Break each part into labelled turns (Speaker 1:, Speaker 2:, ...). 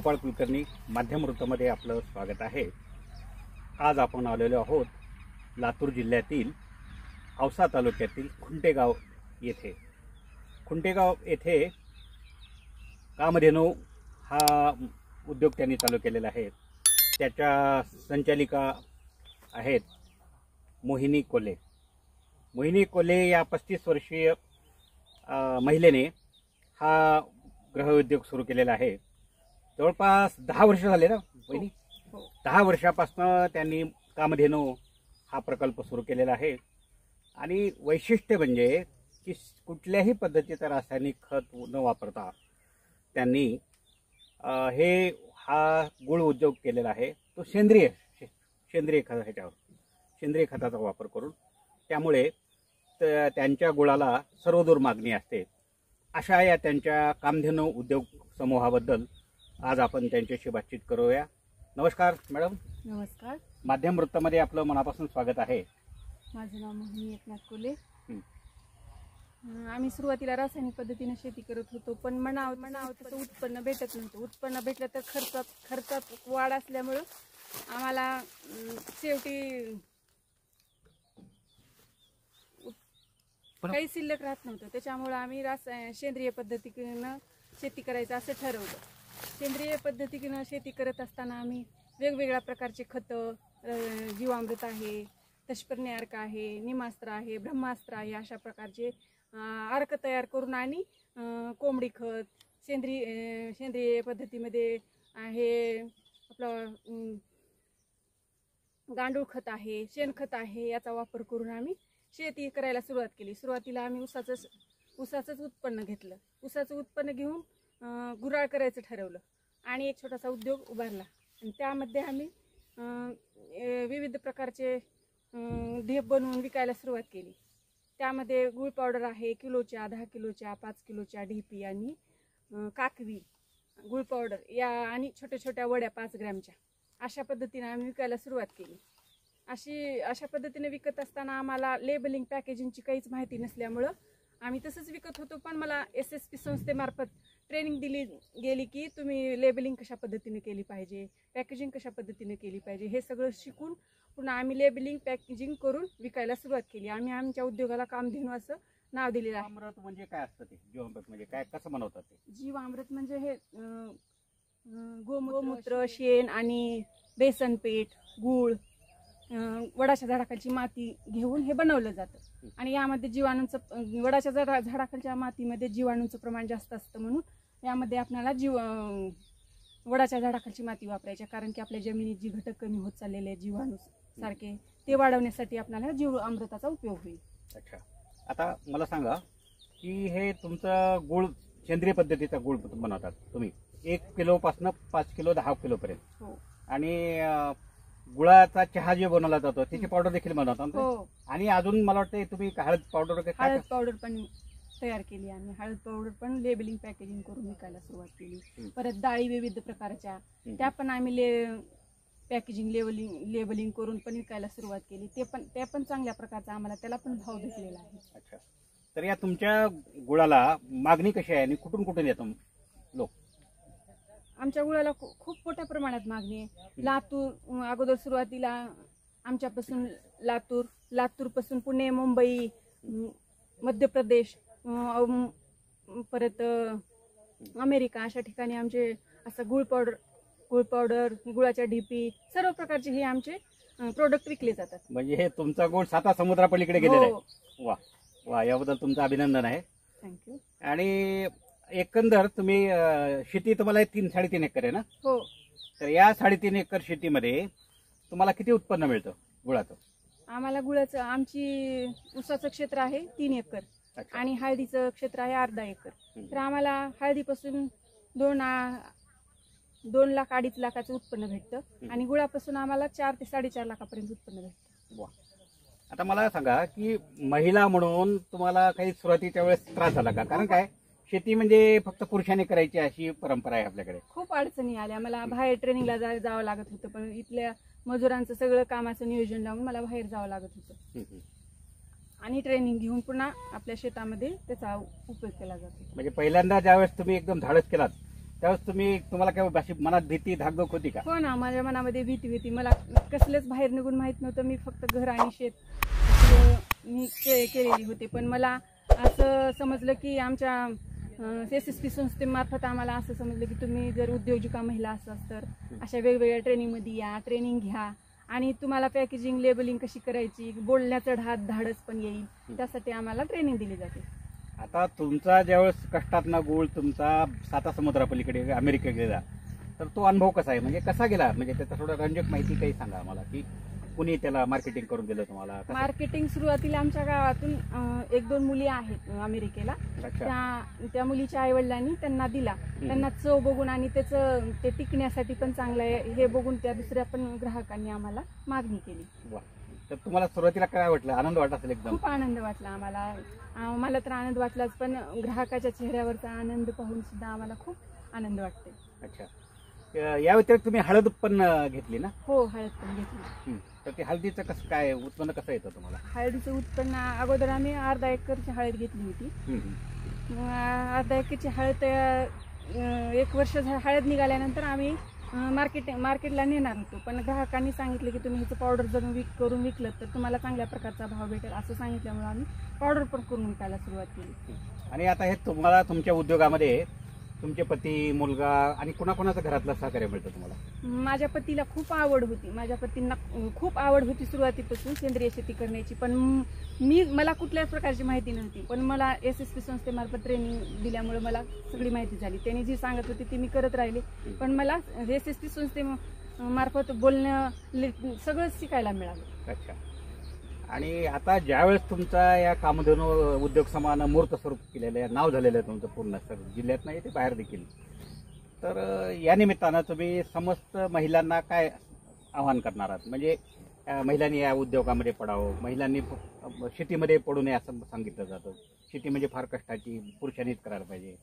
Speaker 1: गोपाळ कुलकर्णी माध्यम वृत्तमध्ये आपलं स्वागत आहे। आज आपण आलेलो आहोत लातूर जिल्ह्यातील औसा तालुक्यातील खुंटेगाव येथे। खुंटेगाव येथे कामधेनू हा उद्योग त्यांनी चालू केलेला आहे। त्याच्या संचालिका आहेत मोहिनी कोल्हे। मोहिनी कोल्हे या 35 वर्षीय महिलेने हा गृह उद्योग सुरू केलेला आहे। जवळपास 10 वर्ष झाले ना बहिणी? 10 वर्षापासून त्यांनी कामधेनू हा प्रकल्प सुरू केलेला आहे। आणि वैशिष्ट्य म्हणजे की कुठल्याही पद्धतीचं रासायनिक खत न वापरता त्यांनी हा गुळ उद्योग केलेला आहे। तो सेंद्रिय खत ह्याच्यावर सेंद्रिय खताचा वापर करून, त्यामुळे त्यांच्या गुळाला सर्वदूर मागणी असते। अशा या त्यांच्या कामधेनू उद्योग समूहाबद्दल आज आपण त्यांच्याशी बातचीत करूया। नमस्कार मॅडम।
Speaker 2: नमस्कार।
Speaker 1: माध्यम वृत्तामध्ये आपलं मनापासून स्वागत आहे।
Speaker 2: माझं नाव मोहिनी एकनाथ कोल्हे। आम्ही सुरुवातीला रासायनिक पद्धतीने शेती करत होतो, पण मनाव तसं उत्पन्न भेटत नव्हतं। उत्पन्न भेटलं तर खर्चात वाढ असल्यामुळं आम्हाला शेवटी काही शिल्लक राहत नव्हतं। त्याच्यामुळे आम्ही सेंद्रिय पद्धतीनं शेती करायचं असं ठरवलं। सेंद्रिय पद्धतीनं शेती करत असताना आम्ही वेगवेगळ्या प्रकारचे खतं, जीवामृत आहे, तशपर्णी अर्क आहे, निमास्त्र आहे, ब्रह्मास्त्र आहे, अशा प्रकारचे अर्क तयार करून आणि कोंबडी खत, सेंद्रिय पद्धतीमध्ये आहे आपलं गांडूळ खत आहे, शेणखत आहे, याचा वापर करून आम्ही शेती करायला सुरुवात केली। सुरुवातीला आम्ही ऊसाचंच उत्पन्न घेतलं। ऊसाचं उत्पन्न घेऊन गुऱ्हाळ करायचं ठरवलं आणि एक छोटासा उद्योग उभारला। आणि त्यामध्ये आम्ही विविध प्रकारचे ढेप बनवून विकायला सुरुवात केली। त्यामध्ये गुळ पावडर आहे, किलोच्या, 10 किलोच्या, 5 किलोच्या ढेपी आणि काकवी गुळ पावडर या आणि छोट्या छोट्या वड्या 5 ग्रॅमच्या, अशा पद्धतीने आम्ही विकायला सुरुवात केली। अशा पद्धतीने विकत असताना आम्हाला लेबलिंग पॅकेजिंगची काहीच माहिती नसल्यामुळं आम्ही तसंच विकत होतो। पण मला SSP संस्थेमार्फत ट्रेनिंग दिली गेली की तुम्ही लेबलिंग कशा पद्धतीने केली पाहिजे, पॅकेजिंग कशा पद्धतीने केली पाहिजे, हे सगळं शिकून पुन्हा आम्ही लेबलिंग पॅकेजिंग करून विकायला सुरुवात केली। आम्ही आमच्या उद्योगाला कामधेनू असं नाव दिलेलं आहे।
Speaker 1: जीवामृत म्हणजे काय असतं ते? जीवामृत म्हणजे काय, कसं बनवतात ते?
Speaker 2: जीवामृत म्हणजे हे गोमूत्र, शेण आणि बेसन पीठ, गूळ, वडाच्या झाडाखालची माती घेऊन हे बनवलं जातं। आणि यामध्ये वडाच्या झाडाखालच्या मातीमध्ये जीवाणूंचं प्रमाण जास्त असतं, म्हणून यामध्ये आपल्याला वडाच्या झाडाखालची माती वापरायची, कारण की आपल्या जमिनीत जी घटक कमी होत चाललेले आहेत जीवाणू सारखे, ते वाढवण्यासाठी आपल्याला जीव अमृताचा उपयोग होईल।
Speaker 1: अच्छा, आता मला सांगा की हे तुमचं गुळ सेंद्रिय पद्धतीचा गुळ बनवतात तुम्ही 1 किलोपासून 5 किलो 10 किलो पर्यंत।
Speaker 2: हो।
Speaker 1: आणि गुळाचा चहा जे बनवला जातो त्याची पावडर देखील बनवतात।
Speaker 2: हो।
Speaker 1: आणि अजून मला वाटतं तुम्ही हळद पावडर
Speaker 2: पण तयार केली। आम्ही हळद पावडर पण लेबलिंग पॅकेजिंग करून विकायला सुरुवात केली। परत डाळी विविध प्रकारच्या, त्या पण आम्ही पॅकेजिंग लेबलिंग करून पण विकायला सुरुवात केली। त्या पण चांगल्या प्रकारचा आम्हाला त्याला पण भाव भेटलेला आहे। अच्छा,
Speaker 1: तर या तुमच्या गुळाला मागणी कशी आहे आणि कुठून कुठून येतो लोक?
Speaker 2: आमच्या गुळाला खूप मोठ्या प्रमाणात मागणी आहे। लातूर अगोदर सुरुवातीला आमच्यापासून लातूर पासून पुणे, मुंबई, मध्य प्रदेश, परत अमेरिका, अशा ठिकाणी आमचे असं गुळ पावडर, गुळाच्या ढिपी, सर्व प्रकारचे हे आमचे प्रोडक्ट विकले जातात।
Speaker 1: म्हणजे हे तुमचा गुळ 7 समुद्रापलीकडे गेलेला आहे। वा वा, याबद्दल तुमचं अभिनंदन आहे।
Speaker 2: थँक्यू।
Speaker 1: आणि एकंदर तुम्ही शेती तुम्हाला 3-3.5 एकर आहे ना?
Speaker 2: हो।
Speaker 1: तर या 3.5 एकर शेतीमध्ये तुम्हाला किती उत्पन्न मिळतं गुळाचं?
Speaker 2: आम्हाला गुळाचं, आमची ऊसाचं क्षेत्र आहे 3 एकर आणि हळदीचं क्षेत्र आहे अर्धा एकर। तर आम्हाला हळदीपासून 2 लाख 2.5 लाखाचं उत्पन्न भेटतं आणि गुळापासून आम्हाला 4 ते 4.5 लाखापर्यंत उत्पन्न भेटतं।
Speaker 1: वा, आता मला सांगा की महिला म्हणून तुम्हाला काही सुरुवातीच्या वेळेस त्रास झाला का? कारण काय, शेती म्हणजे फक्त पुरुषांनी करायची अशी परंपरा आहे आपल्याकडे।
Speaker 2: खूप अडचणी आल्या। मला बाहेर ट्रेनिंगला जावं लागत होतं, पण इथल्या मजुरांचं सगळं कामाचं नियोजन लावून मला बाहेर जावं लागत होतं आणि ट्रेनिंग घेऊन पुन्हा आपल्या शेतामध्ये त्याचा उपयोग केला जातो।
Speaker 1: म्हणजे पहिल्यांदा ज्यावेळेस तुम्ही एकदम धाडस केलात त्यावेळेस तुम्हाला काय अशी मनात भीती धाकधूक होती का?
Speaker 2: हो ना, माझ्या मनामध्ये भीती होती. मला कसलंच बाहेर निघून माहित नव्हतं. मी फक्त घर आणि शेत असं मी केलेली होती. पण मला असं समजलं की आमच्या SSP संस्थेमार्फत आम्हाला असं समजलं की तुम्ही जर उद्योजिका महिला असाल तर अशा वेगवेगळ्या ट्रेनिंगमध्ये या, ट्रेनिंग घ्या आणि तुम्हाला पॅकेजिंग लेबलिंग कशी करायची, बोलण्याचं धाडस पण येईल, त्यासाठी आम्हाला ट्रेनिंग दिली जाते.
Speaker 1: आता तुमचा ज्यावेळेस कष्टातला गुळ तुमचा 7 समुद्रापलीकडे अमेरिकेत गेला, तर तो अनुभव कसा आहे, म्हणजे कसा गेला, म्हणजे त्याचा थोडं रंजक माहिती काही सांगा आम्हाला, की कुणी त्याला मार्केटिंग करून दिलं तुम्हाला?
Speaker 2: मार्केटिंग सुरुवातीला आमच्या गावातून 1-2 मुली आहेत अमेरिकेला. त्या मुलीच्या आईवडिलांनी त्यांना दिला. त्यांना चव बघून आणि त्याचं ते टिकण्यासाठी पण चांगलं आहे हे बघून त्या दुसऱ्या पण ग्राहकांनी आम्हाला मागणी केली.
Speaker 1: वा, तर तुम्हाला सुरुवातीला काय वाटलं? आनंद वाटला असेल एकदम?
Speaker 2: खूप आनंद वाटला आम्हाला. मला तर आनंद वाटलाच, पण ग्राहकाच्या चेहऱ्यावरचा आनंद पाहून सुद्धा आम्हाला खूप आनंद वाटते.
Speaker 1: अच्छा, या व्यतिरिक्त तुम्ही हळद पण घेतली ना?
Speaker 2: हो, हळद पण घेतली.
Speaker 1: तर ते हळदीचं कसं काय उत्पन्न कसं येतं तुम्हाला?
Speaker 2: हळदीचं उत्पन्न अगोदर आम्ही अर्धा एकरची हळद घेतली होती. अर्धा एकरची हळद 1 वर्ष हळद निघाल्यानंतर आम्ही मार्केटला नेणार होतो. पण ग्राहकांनी सांगितलं की तुम्ही ह्याचं पावडर जर करून विकलं तर तुम्हाला चांगल्या प्रकारचा भाव भेटेल असं सांगितल्यामुळे आम्ही पावडर पण करून विकायला सुरुवात केली.
Speaker 1: आणि आता हे तुम्हाला तुमच्या उद्योगामध्ये तुमचे पती, मुलगा आणि कुणाकुणाचं घरातलं सहकार्य मिळतं तुम्हाला?
Speaker 2: माझ्या पतीला खूप आवड होती. माझ्या पतींना खूप आवड होती सुरुवातीपासून सेंद्रिय शेती करण्याची. पण मला कुठल्याच प्रकारची माहिती नव्हती. पण मला SSP संस्थेमार्फत ट्रेनिंग दिल्यामुळे मला सगळी माहिती झाली. त्यांनी जी सांगत होती ती मी करत राहिले. पण मला SSP संस्थेमार्फत बोलणं सगळं शिकायला मिळालं.
Speaker 1: अच्छा, आणि आता ज्यावेळेस तुमचा या कामधेनू उद्योग समूहानं मूर्त स्वरूप केलेलं आहे, नाव झालेलं आहे तुमचं पूर्ण जिल्ह्यात नाही ते बाहेर देखील, तर या निमित्तानं तुम्ही समस्त महिलांना काय आवाहन करणार आहात? म्हणजे महिलांनी या उद्योगामध्ये पडावं, महिलांनी शेतीमध्ये पडू नये असं सांगितलं जातं. शेती म्हणजे फार कष्टाची, पुरुषांनीच करायला पाहिजे,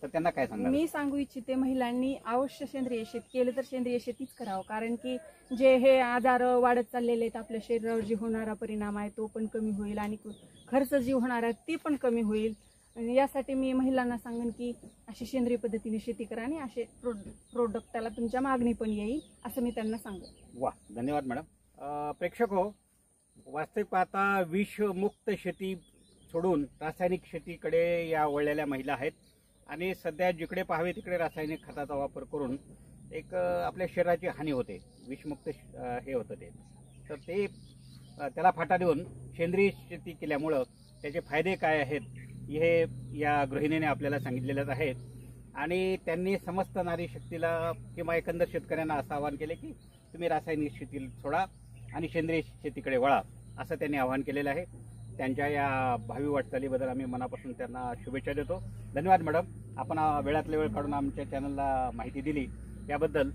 Speaker 1: तर त्यांना काय सांगणार?
Speaker 2: मी सांगू इच्छिते महिलांनी अवश्य सेंद्रिय शेती केलं तर सेंद्रिय शेतीच करावं. कारण की जे हे आजार वाढत चाललेले आहेत आपल्या शरीरावर, जे होणारा परिणाम आहे तो पण कमी होईल आणि खर्च जी होणार आहे ती पण कमी होईल. यासाठी मी महिलांना सांगेन की अशी सेंद्रिय पद्धतीने शेती करा आणि असे प्रोडक्ट त्याला तुमच्या मागणी पण येईल असं मी त्यांना सांगेन.
Speaker 1: वा, धन्यवाद मॅडम. प्रेक्षक हो, वास्तविक पाहता विषमुक्त शेती सोडून रासायनिक शेतीकडे या वळलेल्या महिला आहेत आणि सध्या जिकडे पाहावे तिकडे रासायनिक खताचा वापर करून एक आपल्या शरीराची हानी होते, विषमुक्त हे होतं ते. तर ते त्याला फाटा देऊन सेंद्रिय शेती केल्यामुळं त्याचे फायदे काय आहेत हे या गृहिणीने आपल्याला सांगितलेलेच आहेत. आणि त्यांनी समस्त नारी शक्तीला किंवा एकंदर शेतकऱ्यांना असं आवाहन केले की तुम्ही रासायनिक शेती सोडा आणि सेंद्रिय शेतीकडे वळा, असं त्यांनी आवाहन केलेलं आहे. त्यांच्या या भावी वाटचालीबद्दल आम्ही मनापासून त्यांना शुभेच्छा देतो. धन्यवाद मॅडम, आपण वेळातला वेळ काढून आमच्या चॅनलला माहिती दिली त्याबद्दल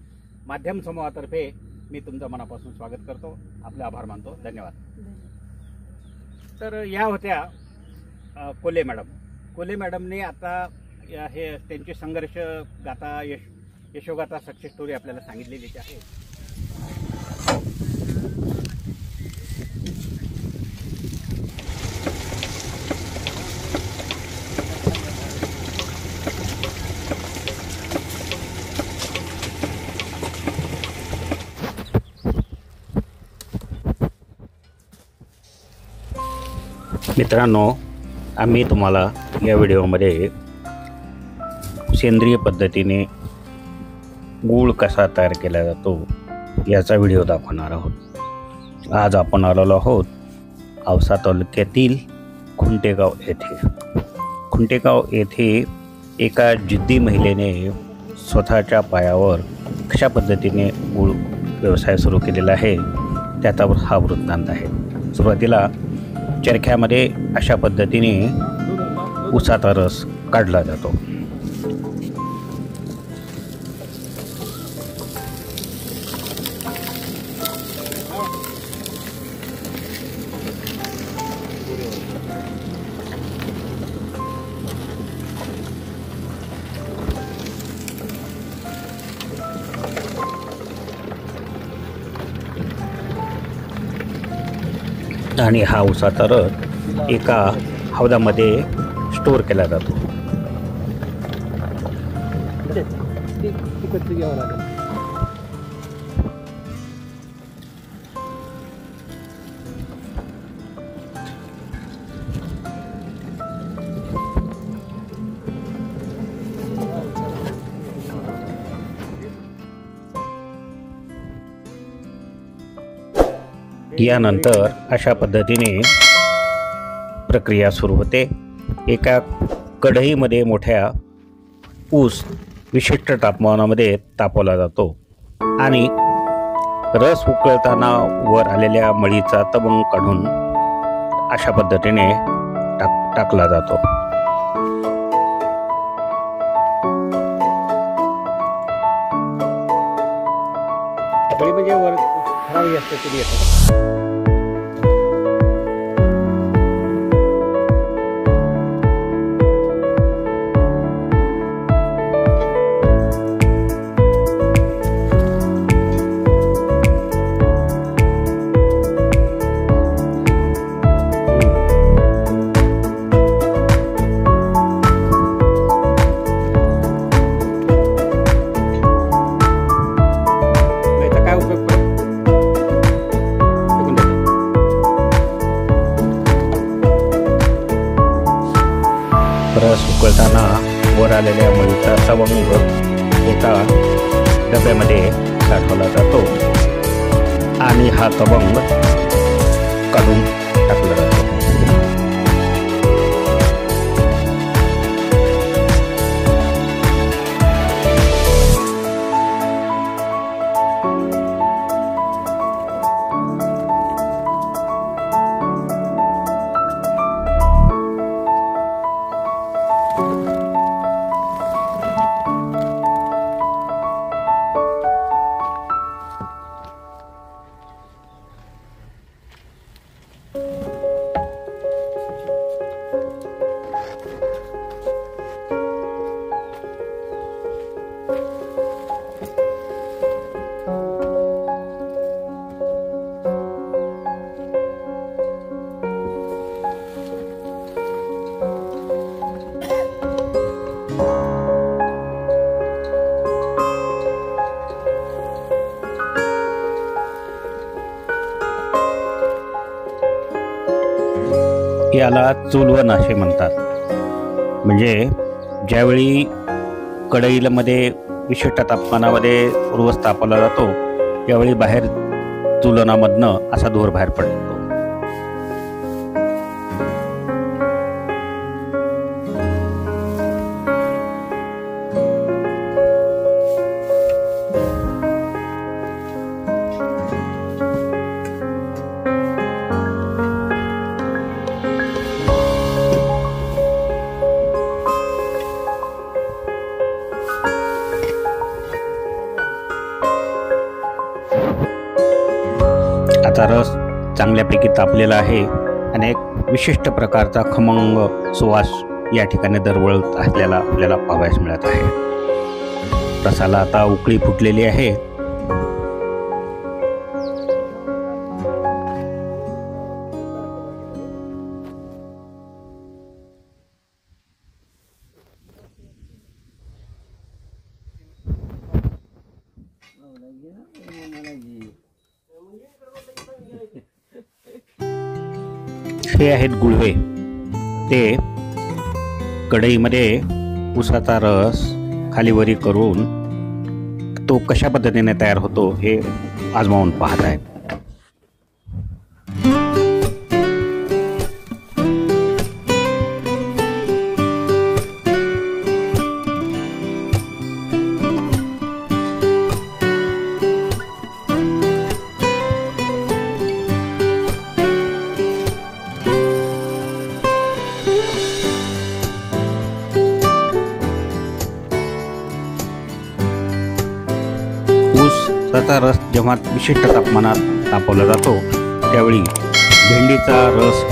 Speaker 1: माध्यम समूहातर्फे मी तुमचं मनापासून स्वागत करतो, आपले आभार मानतो. धन्यवाद. तर या होत्या कोल्हे मॅडम. कोल्हे मॅडमने आता हे त्यांची संघर्ष गाथा, यशोगाथा, सक्सेस स्टोरी आपल्याला सांगितलेली आहे. मित्रांनो, आम्ही तुम्हाला या व्हिडिओमध्ये सेंद्रिय पद्धतीने गूळ कसा तयार केला जातो याचा व्हिडिओ दाखवणार आहोत. आज आपण आलेलो आहोत औसा तालुक्यातील खुंटेगाव येथे. खुंटेगाव येथे एका जिद्दी महिलेने स्वतःच्या पायावर कशा पद्धतीने गूळ व्यवसाय सुरू केलेला आहे त्याच्यावर हा वृत्तांत आहे. सुरुवातीला चरख्यामध्ये अशा पद्धतीने उसाचा रस काढला जातो. आणि हा उसाचा रस एका हौदामध्ये स्टोअर केला जातो.
Speaker 3: विकतचं घ्यावं लागेल.
Speaker 1: यानंतर अशा पद्धतीने प्रक्रिया सुरू होते. एका कढईमध्ये मोठ्या ऊस विशिष्ट तापमानामध्ये तापवला जातो आणि रस उकळताना वर आलेल्या मळीचा तवंग काढून अशा पद्धतीने टाकला जातो. मळी म्हणजे वर खराबी असते तरी येतो. रस उकळताना वर आलेल्या मळीचा तवंग एका डब्यामध्ये साठवला जातो आणि हा तवंग काढून टाकला जातो. याला चुलवण असे म्हणतात. म्हणजे ज्यावेळी कढईमध्ये विशिष्ट तापमानामध्ये उर्वस तापवला जातो त्यावेळी बाहेर चुलनामधनं असा धूर बाहेर पडतो. आता रस चांगल्यापैकी तापलेला आहे आणि एक विशिष्ट प्रकारचा खमंग सुवास या ठिकाणी दरवळत आपल्याला पाहावयास मिळत आहे. रसाला आता उकळी फुटलेली आहे. हे आहेत गुळवे. ते कढईमध्ये ऊसाचा रस खालीवरी करून तो कशा पद्धतीने तयार होतो हे आजमावून पाहत आहेत. ऊसाचा रस जेव्हा विशिष्ट तापमानात तापवला जातो त्यावेळी भेंडीचा रस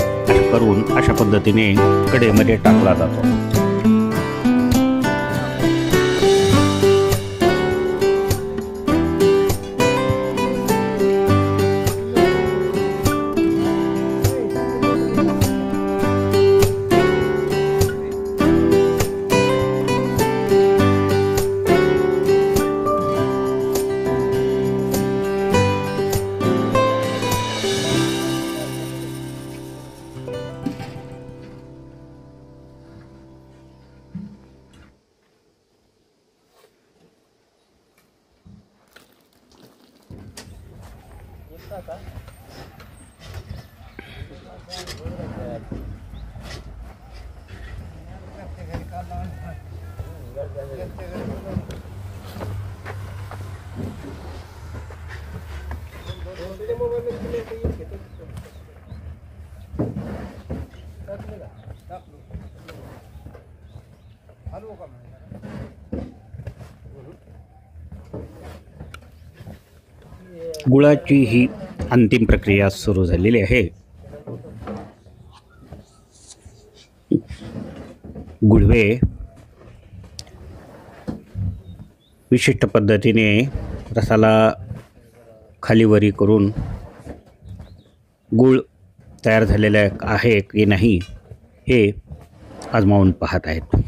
Speaker 1: करून अशा पद्धतीने कढईमध्ये टाकला जातो. गुळाची ही अंतिम प्रक्रिया सुरू झालेली आहे. गुळवे विशिष्ट पद्धतीने रसाला खालीवरी करून गुळ तयार झालेला आहे की नाही हे आजमावून पाहत आहेत.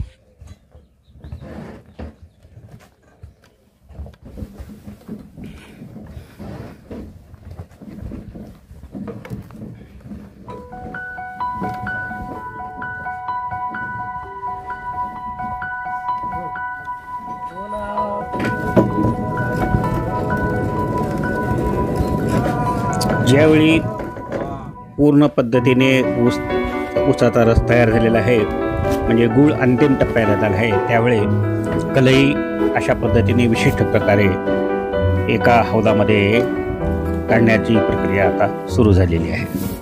Speaker 1: ज्यावेळी पूर्ण पद्धतीने ऊसाचा रस तयार झालेला आहे, म्हणजे गूळ अंतिम टप्प्यात आलेला आहे, त्यावेळी कलई अशा पद्धतीने विशिष्ट प्रकारे एका हौदामध्ये काढण्याची प्रक्रिया आता सुरू झालेली आहे.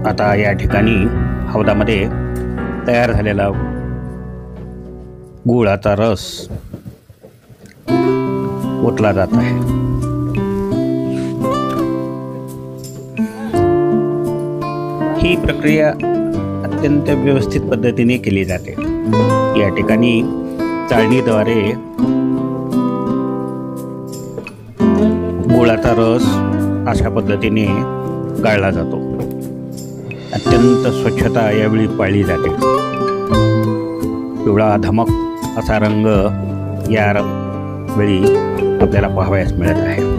Speaker 1: आता या ठिकाणी हौदामध्ये तयार झालेला गुळाचा रस ओतला जात आहे. ही प्रक्रिया अत्यंत व्यवस्थित पद्धतीने केली जाते. या ठिकाणी चाळणीद्वारे गुळाचा रस अशा पद्धतीने गाळला जातो. अत्यंत स्वच्छता यावेळी पाळली जाते. पिवळा धमक असा रंग या वेळी आपल्याला पाहावयास मिळत आहे.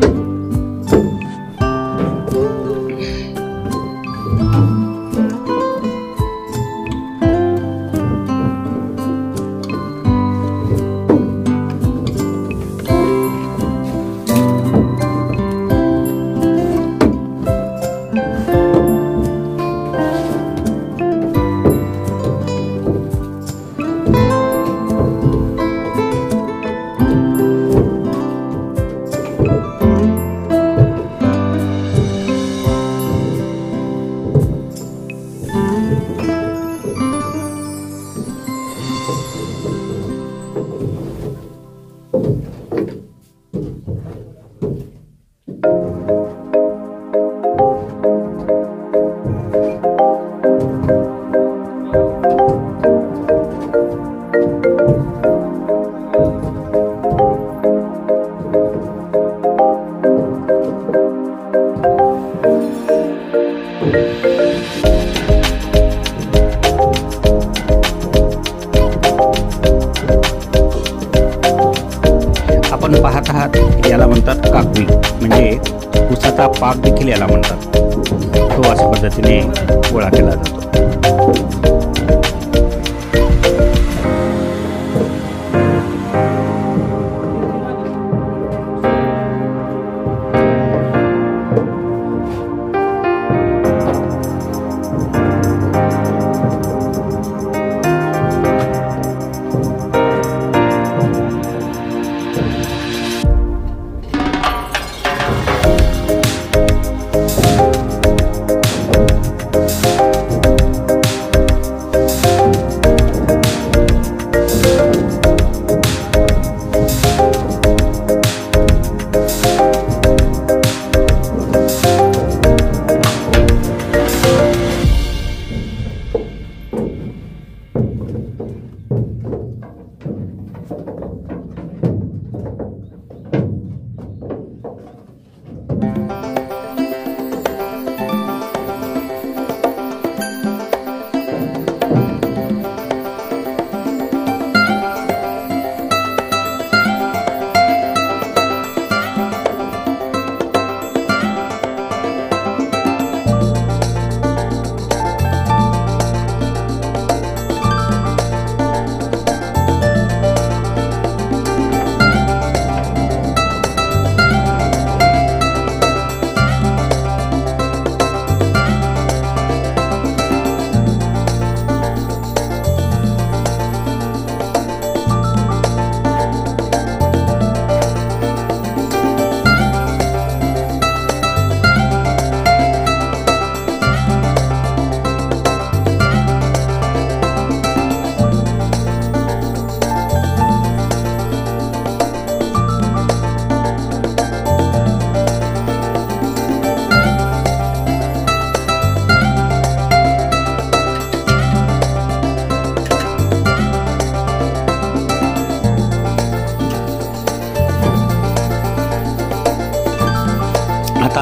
Speaker 1: आपण पाहत आहात, याला म्हणतात काकवी, म्हणजे ऊसाचा पाक देखील याला म्हणतात. तो अशा पद्धतीने गोळा केला जातो.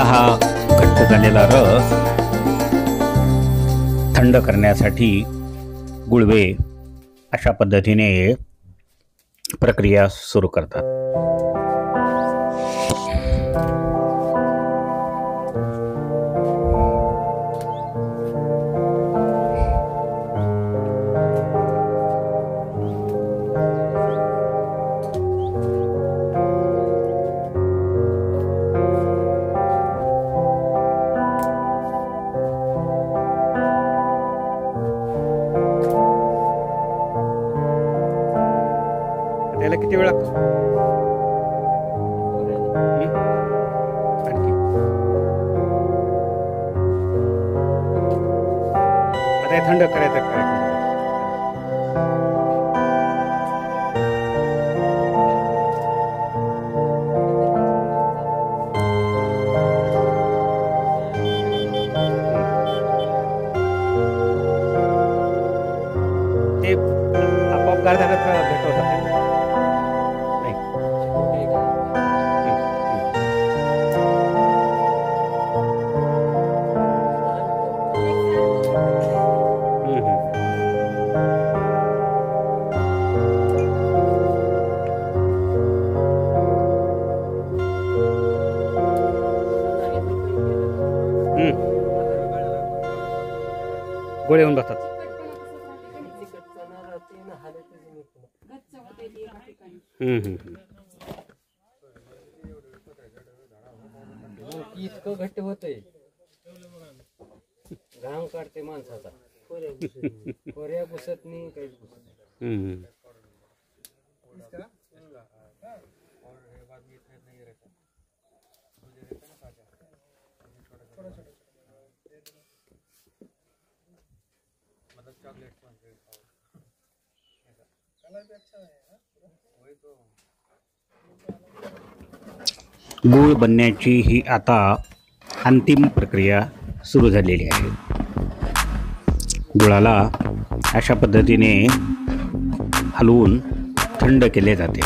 Speaker 1: हा घट्ट झालेला रस थंड करण्यासाठी गुळवे अशा पद्धतीने प्रक्रिया सुरू करतात. त्याला किती वेळ लागतो? आणखी आता हे थंड करायचं काय? ते आपोआप गार झालं तर घट्ट होतात. गोळे होऊन बसतात.
Speaker 3: इतकं घट्ट होतंय, घाम काढते माणसाचा. कोऱ्या पुसत नाही, काहीच पुसत नाही.
Speaker 1: गूळ बनण्याची ही आता अंतिम प्रक्रिया सुरू झालेली आहे. गुळाला अशा पद्धतीने हलवून थंड केले जाते.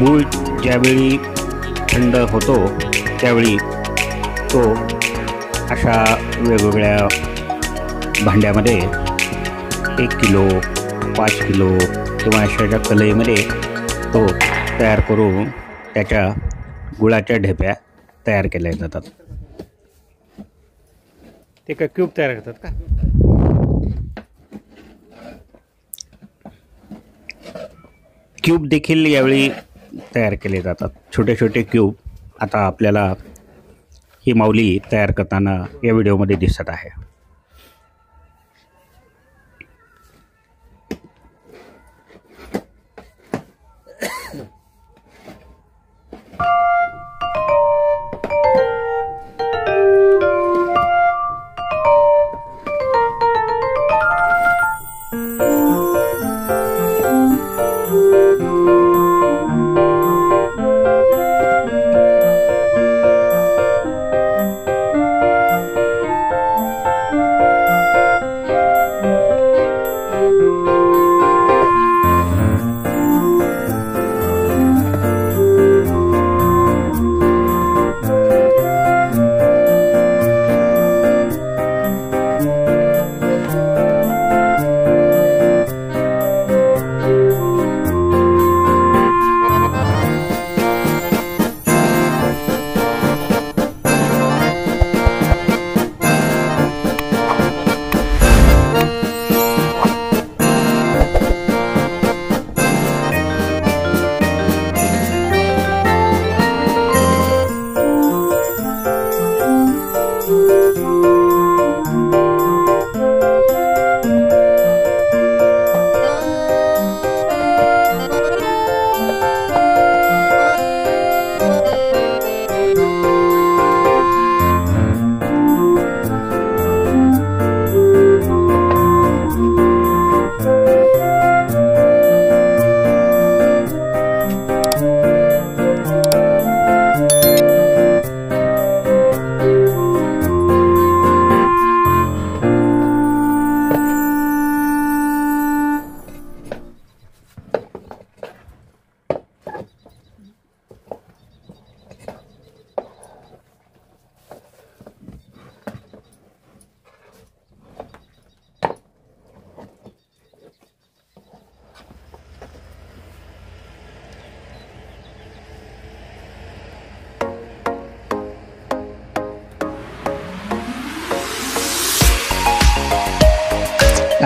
Speaker 1: गूळ ज्यावेळी थंड होतो त्यावेळी तो अशा वेगवेगळ्या भांड्यामध्ये 1 किलो 5 किलो किंवा अशाच्या कलईमध्ये तो तयार करून त्याच्या गुळाच्या ढेप्या तयार केल्या जातात. ते काय क्यूब तयार करतात का? क्यूब देखील यावेळी तयार केले जातात. छोटे छोटे क्यूब आता आपल्याला ही माऊली तयार करताना या व्हिडिओमध्ये दिसत आहे.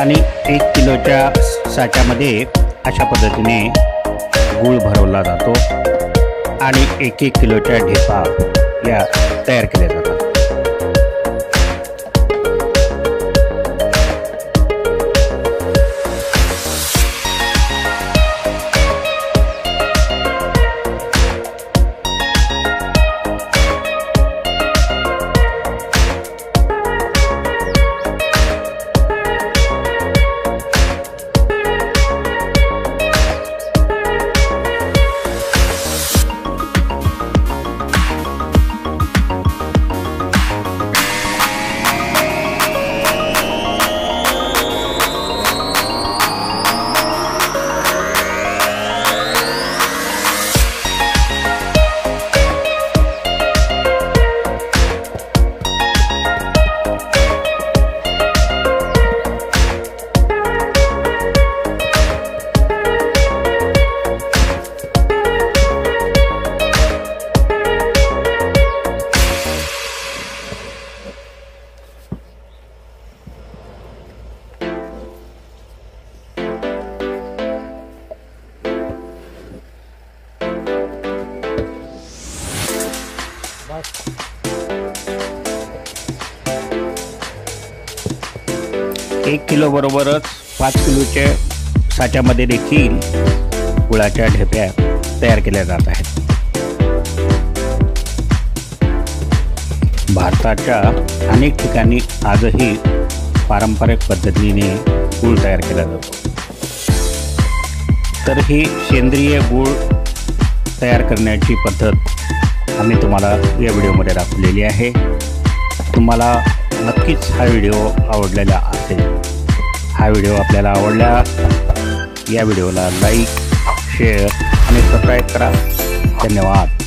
Speaker 1: आणि 1 किलोच्या साच्यामध्ये अशा पद्धतीने गूळ भरवला जातो आणि 1-1 किलोच्या ढेपा या तयार केल्या जातात. एक किलो बरोबरच 5 किलोच्या साच्यामध्ये देखील गुळाच्या ढेप्या तयार केल्या जात आहेत. भारताच्या अनेक ठिकाणी आजही पारंपरिक पद्धतीने गूळ तयार केला जातो. तर ही सेंद्रिय गूळ तयार करण्याची पद्धत आम्ही तुम्हाला या व्हिडिओमध्ये दाखवलेली आहे. तुम्हाला नक्कीच हा व्हिडिओ आवडलेला असेल. हा व्हिडिओ आपल्याला आवडला या व्हिडिओला लाईक, शेअर आणि सबस्क्राईब करा. धन्यवाद.